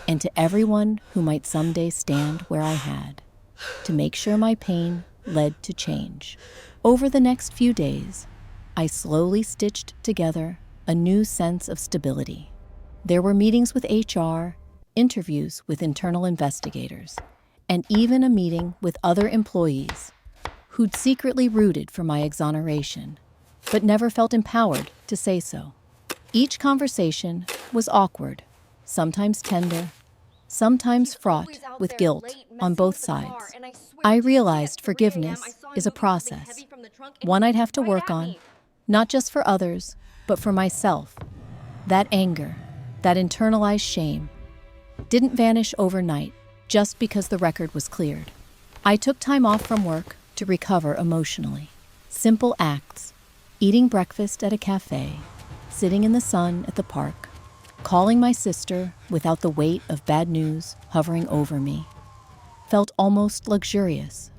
[SPEAKER 1] and to everyone who might someday stand where I had, to make sure my pain led to change. Over the next few days, I slowly stitched together a new sense of stability. There were meetings with HR, interviews with internal investigators, and even a meeting with other employees who'd secretly rooted for my exoneration, but never felt empowered to say so. Each conversation was awkward, sometimes tender, sometimes fraught with guilt on both sides. I realized forgiveness is a process, one I'd have to work on, not just for others, but for myself. That anger, that internalized shame, didn't vanish overnight just because the record was cleared. I took time off from work to recover emotionally. Simple acts, eating breakfast at a cafe, sitting in the sun at the park, calling my sister without the weight of bad news hovering over me, felt almost luxurious.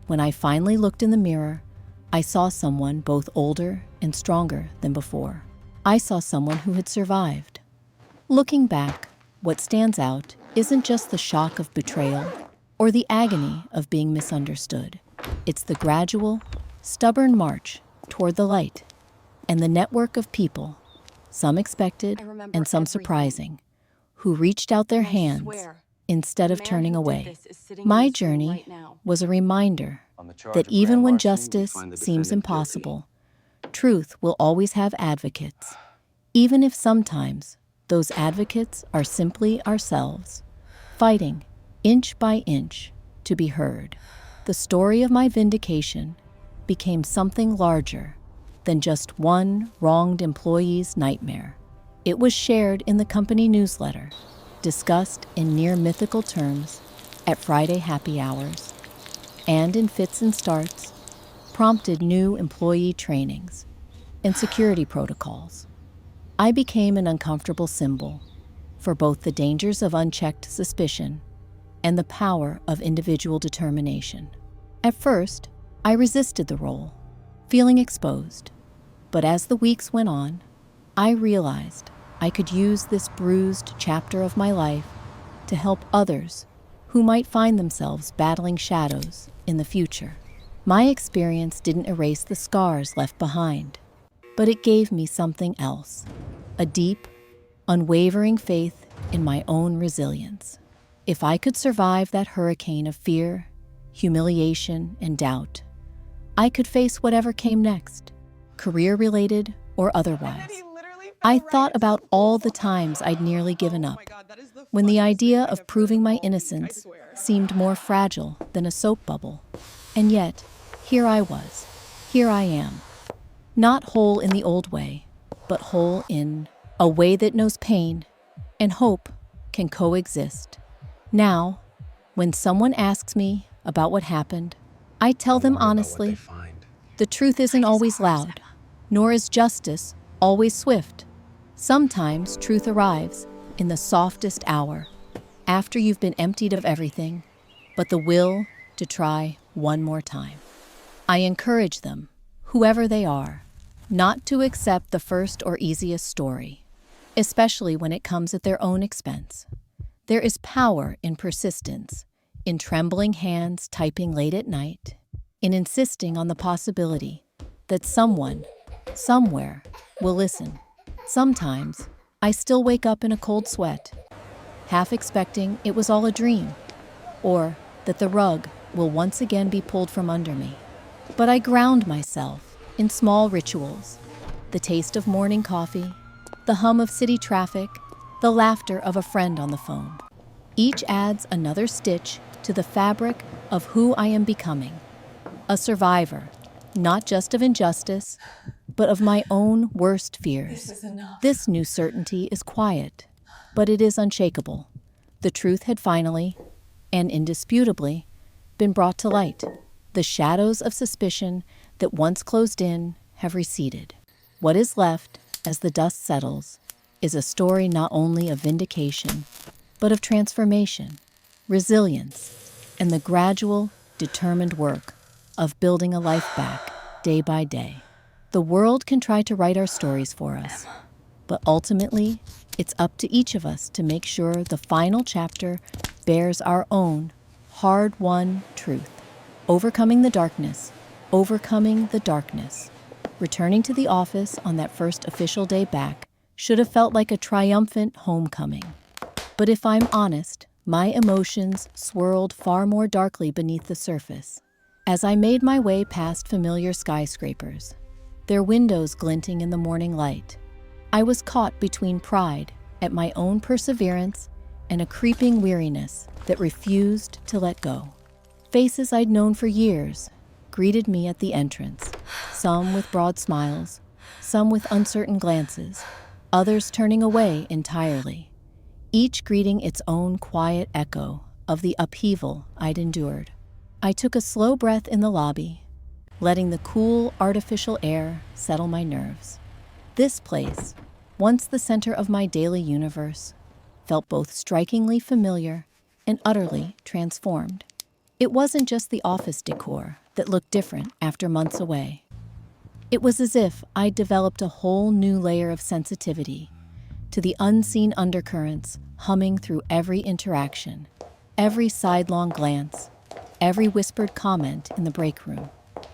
[SPEAKER 1] When I finally looked in the mirror, I saw someone both older and stronger than before. I saw someone who had survived. Looking back, what stands out isn't just the shock of betrayal or the agony of being misunderstood. It's the gradual, stubborn march toward the light and the network of people, some expected and some surprising, who reached out their hands instead of turning away. My journey was a reminder that even when justice seems impossible, truth will always have advocates, even if sometimes those advocates are simply ourselves, fighting inch by inch to be heard. The story of my vindication became something larger than just one wronged employee's nightmare. It was shared in the company newsletter, discussed in near mythical terms at Friday happy hours, and in fits and starts, prompted new employee trainings and security protocols. I became an uncomfortable symbol for both the dangers of unchecked suspicion and the power of individual determination. At first, I resisted the role, feeling exposed. But as the weeks went on, I realized I could use this bruised chapter of my life to help others who might find themselves battling shadows in the future. My experience didn't erase the scars left behind, but it gave me something else, a deep, unwavering faith in my own resilience. If I could survive that hurricane of fear, humiliation, and doubt, I could face whatever came next, career-related or otherwise. I thought about all the times I'd nearly given up, when the idea of proving my innocence seemed more fragile than a soap bubble. And yet, here I was, here I am, not whole in the old way, but whole in a way that knows pain and hope can coexist. Now, when someone asks me about what happened, I tell them honestly, the truth isn't always loud, nor is justice always swift. Sometimes truth arrives in the softest hour, after you've been emptied of everything but the will to try one more time. I encourage them, whoever they are, not to accept the first or easiest story, especially when it comes at their own expense. There is power in persistence, in trembling hands typing late at night, in insisting on the possibility that someone, somewhere, will listen. Sometimes, I still wake up in a cold sweat, half expecting it was all a dream, or that the rug will once again be pulled from under me. But I ground myself in small rituals, the taste of morning coffee, the hum of city traffic, the laughter of a friend on the phone. Each adds another stitch to the fabric of who I am becoming, a survivor, not just of injustice, but of my own worst fears. This new certainty is quiet, but it is unshakable. The truth had finally and indisputably been brought to light. The shadows of suspicion that once closed in have receded. What is left, as the dust settles, is a story not only of vindication, but of transformation, resilience, and the gradual, determined work of building a life back day by day. The world can try to write our stories for us, but ultimately, it's up to each of us to make sure the final chapter bears our own hard-won truth. Overcoming the darkness, overcoming the darkness. Returning to the office on that first official day back should have felt like a triumphant homecoming. But if I'm honest, my emotions swirled far more darkly beneath the surface. As I made my way past familiar skyscrapers, their windows glinting in the morning light, I was caught between pride at my own perseverance and a creeping weariness that refused to let go. Faces I'd known for years greeted me at the entrance, some with broad smiles, some with uncertain glances, others turning away entirely, each greeting its own quiet echo of the upheaval I'd endured. I took a slow breath in the lobby, letting the cool, artificial air settle my nerves. This place, once the center of my daily universe, felt both strikingly familiar and utterly transformed. It wasn't just the office decor that looked different after months away. It was as if I'd developed a whole new layer of sensitivity to the unseen undercurrents humming through every interaction, every sidelong glance, every whispered comment in the break room.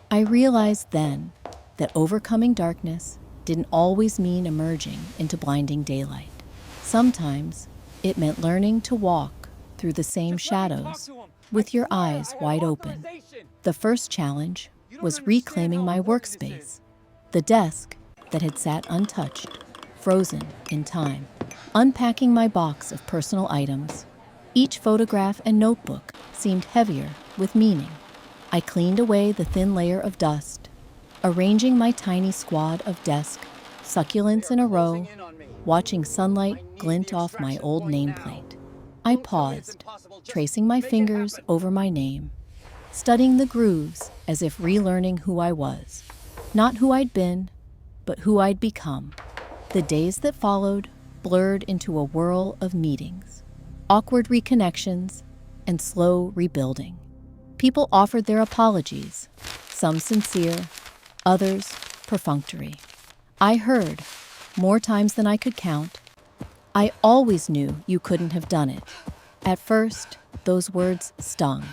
[SPEAKER 1] I realized then that overcoming darkness didn't always mean emerging into blinding daylight. Sometimes it meant learning to walk through the same shadows with your eyes wide open. The first challenge was reclaiming my workspace, the desk that had sat untouched, frozen in time. Unpacking my box of personal items, each photograph and notebook seemed heavier with meaning. I cleaned away the thin layer of dust, arranging my tiny squad of desk succulents in a row, watching sunlight glint off my old nameplate. I paused, tracing my fingers over my name, studying the grooves as if relearning who I was. Not who I'd been, but who I'd become. The days that followed blurred into a whirl of meetings, awkward reconnections, and slow rebuilding. People offered their apologies, some sincere, others perfunctory. I heard, more times than I could count, "I always knew you couldn't have done it." At first, those words stung,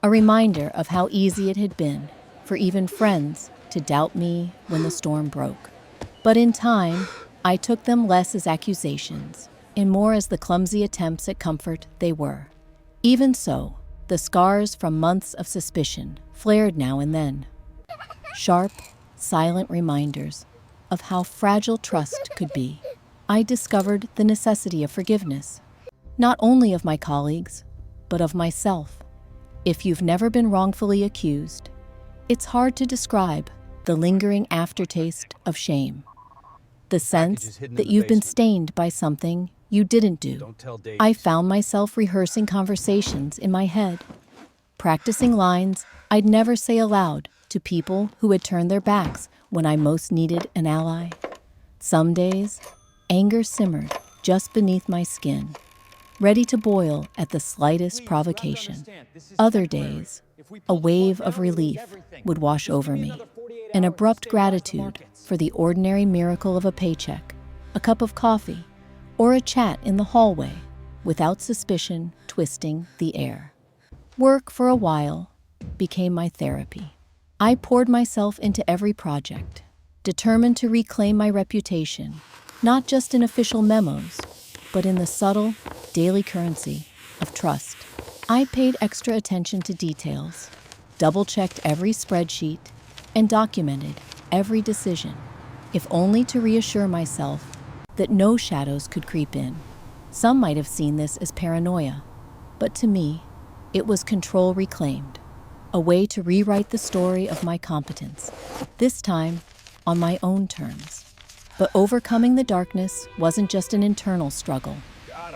[SPEAKER 1] a reminder of how easy it had been for even friends to doubt me when the storm broke. But in time, I took them less as accusations and more as the clumsy attempts at comfort they were. Even so, the scars from months of suspicion flared now and then. Sharp, silent reminders of how fragile trust could be. I discovered the necessity of forgiveness, not only of my colleagues, but of myself. If you've never been wrongfully accused, it's hard to describe the lingering aftertaste of shame. The sense that you've been stained by something you didn't do. I found myself rehearsing conversations in my head, practicing lines I'd never say aloud to people who had turned their backs when I most needed an ally. Some days, anger simmered just beneath my skin, ready to boil at the slightest provocation. Other days, a wave of relief would wash over me, an abrupt gratitude for the ordinary miracle of a paycheck, a cup of coffee, or a chat in the hallway, without suspicion twisting the air. Work, for a while, became my therapy. I poured myself into every project, determined to reclaim my reputation, not just in official memos, but in the subtle, daily currency of trust. I paid extra attention to details, double-checked every spreadsheet, and documented every decision, if only to reassure myself that no shadows could creep in. Some might have seen this as paranoia, but to me, it was control reclaimed, a way to rewrite the story of my competence, this time on my own terms. But overcoming the darkness wasn't just an internal struggle.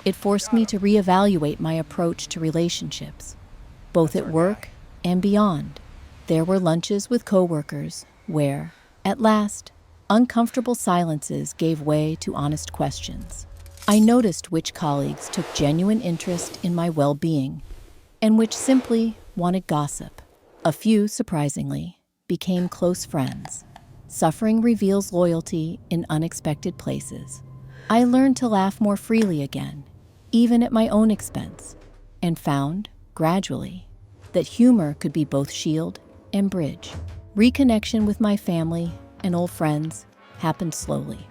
[SPEAKER 1] It forced me to reevaluate my approach to relationships, both at work and beyond. There were lunches with coworkers where, at last, uncomfortable silences gave way to honest questions. I noticed which colleagues took genuine interest in my well-being and which simply wanted gossip. A few, surprisingly, became close friends. Suffering reveals loyalty in unexpected places. I learned to laugh more freely again, even at my own expense, and found, gradually, that humor could be both shield and bridge. Reconnection with my family and old friends happened slowly.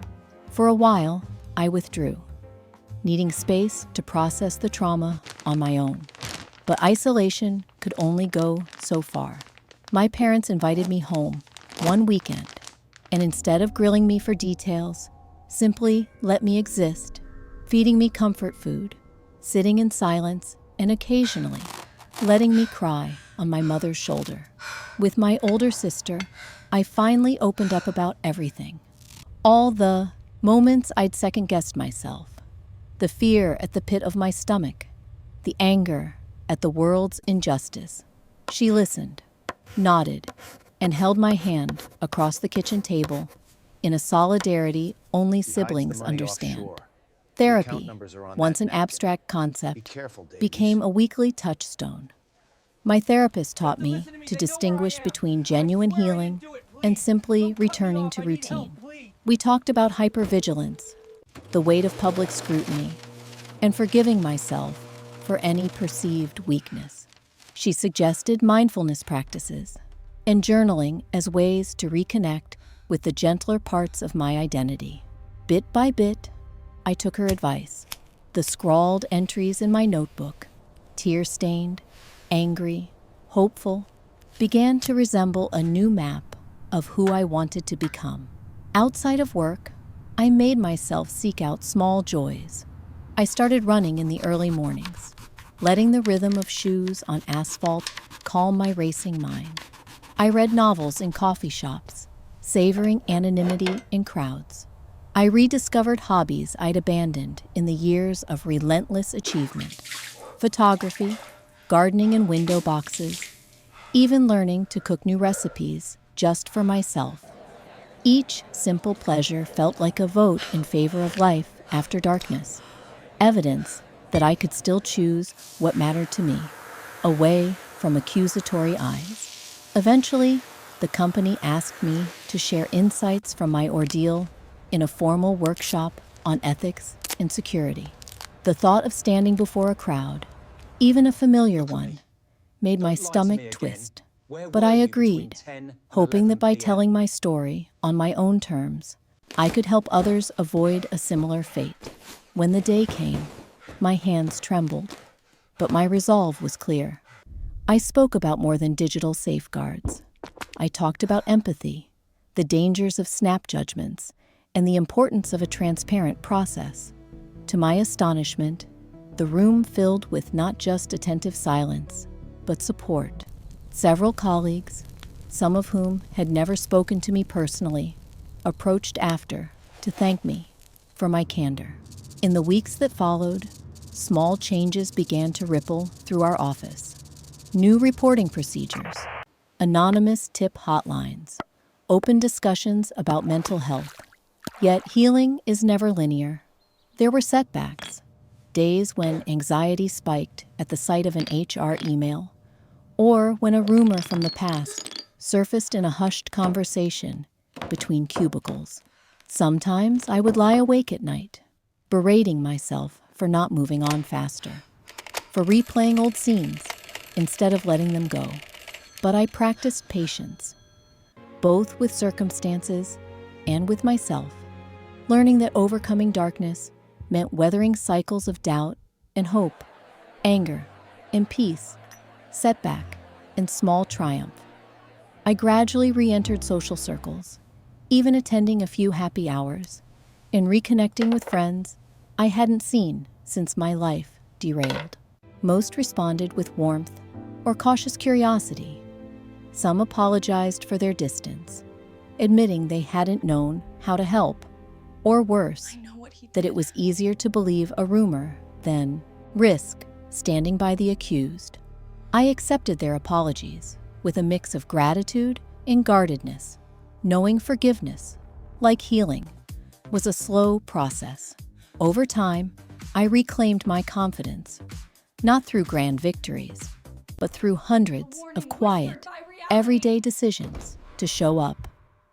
[SPEAKER 1] For a while, I withdrew, needing space to process the trauma on my own. But isolation could only go so far. My parents invited me home one weekend, and instead of grilling me for details, simply let me exist, feeding me comfort food, sitting in silence, and occasionally letting me cry on my mother's shoulder. With my older sister, I finally opened up about everything. All the moments I'd second-guessed myself, the fear at the pit of my stomach, the anger at the world's injustice. She listened, nodded, and held my hand across the kitchen table in a solidarity only siblings understand. Therapy, once an abstract concept, became a weekly touchstone. My therapist taught me to distinguish between genuine healing and simply returning to routine. We talked about hypervigilance, the weight of public scrutiny, and forgiving myself for any perceived weakness. She suggested mindfulness practices and journaling as ways to reconnect with the gentler parts of my identity. Bit by bit, I took her advice. The scrawled entries in my notebook, tear-stained, angry, hopeful, began to resemble a new map of who I wanted to become. Outside of work, I made myself seek out small joys. I started running in the early mornings, letting the rhythm of shoes on asphalt calm my racing mind. I read novels in coffee shops, savoring anonymity in crowds. I rediscovered hobbies I'd abandoned in the years of relentless achievement. Photography, gardening in window boxes, even learning to cook new recipes just for myself. Each simple pleasure felt like a vote in favor of life after darkness, evidence that I could still choose what mattered to me, away from accusatory eyes. Eventually, the company asked me to share insights from my ordeal in a formal workshop on ethics and security. The thought of standing before a crowd, even a familiar one, made my stomach twist. But I agreed, hoping that by telling my story on my own terms, I could help others avoid a similar fate. When the day came, my hands trembled, but my resolve was clear. I spoke about more than digital safeguards. I talked about empathy, the dangers of snap judgments, and the importance of a transparent process. To my astonishment, the room filled with not just attentive silence, but support. Several colleagues, some of whom had never spoken to me personally, approached after to thank me for my candor. In the weeks that followed, small changes began to ripple through our office. New reporting procedures, anonymous tip hotlines, open discussions about mental health. Yet healing is never linear. There were setbacks, days when anxiety spiked at the sight of an HR email, or when a rumor from the past surfaced in a hushed conversation between cubicles. Sometimes I would lie awake at night, berating myself for not moving on faster, for replaying old scenes instead of letting them go. But I practiced patience, both with circumstances and with myself, learning that overcoming darkness meant weathering cycles of doubt and hope, anger and peace, setback and small triumph. I gradually re-entered social circles, even attending a few happy hours, and reconnecting with friends I hadn't seen since my life derailed. Most responded with warmth or cautious curiosity. Some apologized for their distance, admitting they hadn't known how to help, or worse, that it was easier to believe a rumor then risk standing by the accused. I accepted their apologies with a mix of gratitude and guardedness, knowing forgiveness, like healing, was a slow process. Over time, I reclaimed my confidence, not through grand victories, but through hundreds of quiet, everyday decisions to show up,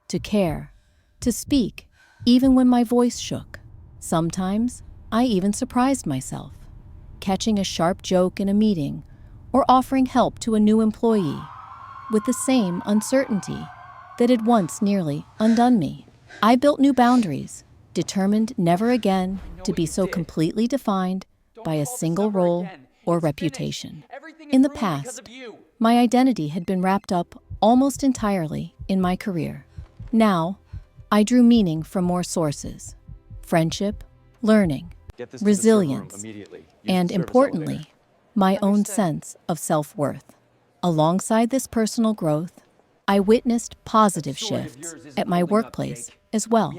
[SPEAKER 1] to care, to speak, even when my voice shook. Sometimes, I even surprised myself, catching a sharp joke in a meeting or offering help to a new employee with the same uncertainty that had once nearly undone me. I built new boundaries, determined never again to be so completely defined by a single role or reputation. In the past, my identity had been wrapped up almost entirely in my career. Now, I drew meaning from more sources: friendship, learning, resilience, and importantly, my own sense of self-worth. Alongside this personal growth, I witnessed positive shifts at my workplace as well.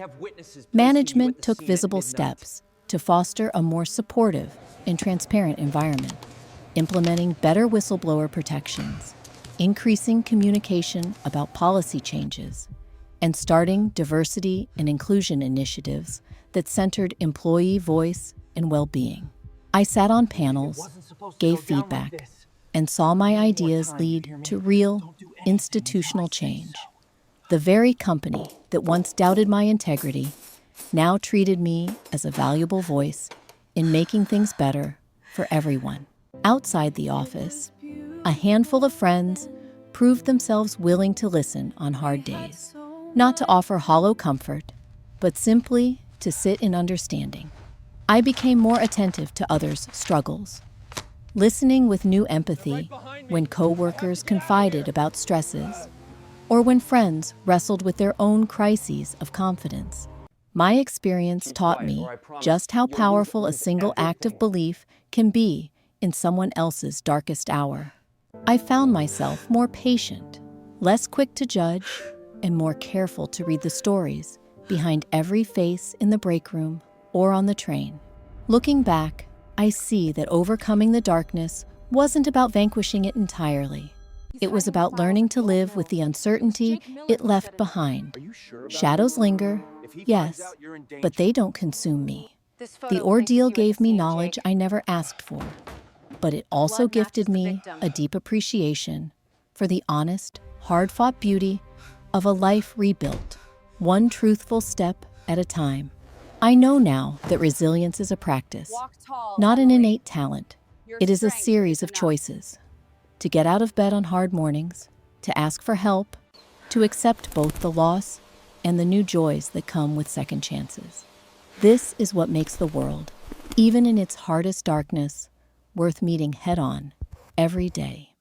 [SPEAKER 1] Management took visible steps to foster a more supportive and transparent environment, implementing better whistleblower protections, increasing communication about policy changes, and starting diversity and inclusion initiatives that centered employee voice and well-being. I sat on panels, gave feedback, and saw my ideas lead to real institutional change. The very company that once doubted my integrity now treated me as a valuable voice in making things better for everyone. Outside the office, a handful of friends proved themselves willing to listen on hard days, not to offer hollow comfort, but simply to sit in understanding. I became more attentive to others' struggles, listening with new empathy when coworkers confided about stresses or when friends wrestled with their own crises of confidence. My experience taught me just how powerful a single act of belief can be in someone else's darkest hour. I found myself more patient, less quick to judge, and more careful to read the stories behind every face in the break room or on the train. Looking back, I see that overcoming the darkness wasn't about vanquishing it entirely. It was about learning to live with the uncertainty it left behind. Shadows linger, yes, but they don't consume me. The ordeal gave me knowledge I never asked for, but it also gifted me a deep appreciation for the honest, hard-fought beauty of a life rebuilt, one truthful step at a time. I know now that resilience is a practice, not an innate talent. It is a series of choices. To get out of bed on hard mornings, to ask for help, to accept both the loss and the new joys that come with second chances. This is what makes the world, even in its hardest darkness, worth meeting head-on every day.